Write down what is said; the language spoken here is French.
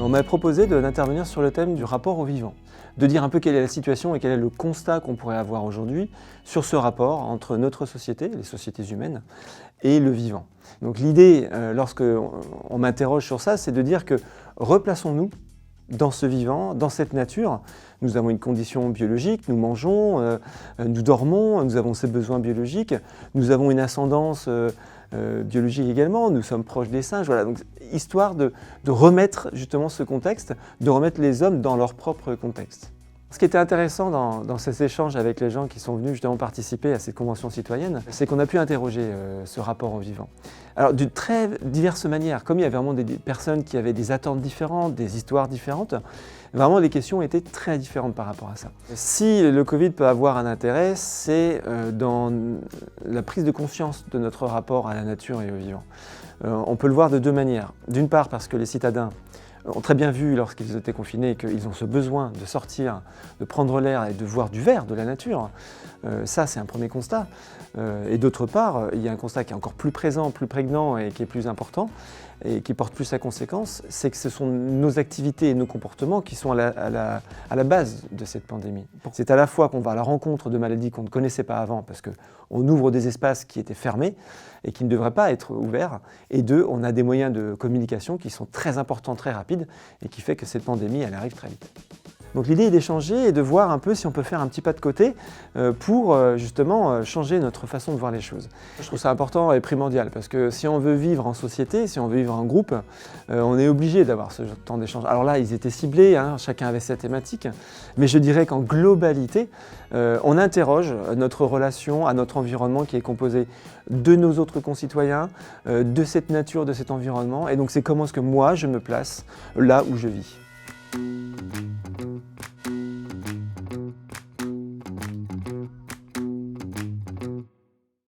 On m'a proposé d'intervenir sur le thème du rapport au vivant, de dire un peu quelle est la situation et quel est le constat qu'on pourrait avoir aujourd'hui sur ce rapport entre notre société, les sociétés humaines, et le vivant. Donc l'idée, lorsque on m'interroge sur ça, c'est de dire que replaçons-nous dans ce vivant, dans cette nature. Nous avons une condition biologique, nous mangeons, nous dormons, nous avons ces besoins biologiques, nous avons une ascendance biologique également, nous sommes proches des singes, voilà. Donc, histoire de remettre justement ce contexte, de remettre les hommes dans leur propre contexte. Ce qui était intéressant dans ces échanges avec les gens qui sont venus justement participer à cette convention citoyenne, c'est qu'on a pu interroger ce rapport au vivant. Alors de très diverses manières, comme il y avait vraiment des personnes qui avaient des attentes différentes, des histoires différentes, vraiment les questions étaient très différentes par rapport à ça. Si le Covid peut avoir un intérêt, c'est dans la prise de conscience de notre rapport à la nature et au vivant. On peut le voir de deux manières. D'une part parce que les citadins ont très bien vu lorsqu'ils étaient confinés qu'ils ont ce besoin de sortir, de prendre l'air et de voir du vert, de la nature. Ça, c'est un premier constat. Et d'autre part, il y a un constat qui est encore plus présent, plus prégnant et qui est plus important et qui porte plus à conséquence, c'est que ce sont nos activités et nos comportements qui sont à la base de cette pandémie. C'est à la fois qu'on va à la rencontre de maladies qu'on ne connaissait pas avant parce qu'on ouvre des espaces qui étaient fermés et qui ne devraient pas être ouverts, et deux, on a des moyens de communication qui sont très importants, très rapides, et qui fait que cette pandémie, elle arrive très vite. Donc l'idée est d'échanger et de voir un peu si on peut faire un petit pas de côté pour justement changer notre façon de voir les choses. Je trouve ça important et primordial parce que si on veut vivre en société, si on veut vivre en groupe, on est obligé d'avoir ce temps d'échange. Alors là, ils étaient ciblés, hein, chacun avait sa thématique, mais je dirais qu'en globalité, on interroge notre relation à notre environnement qui est composé de nos autres concitoyens, de cette nature, de cet environnement, et donc c'est comment est-ce que moi je me place là où je vis.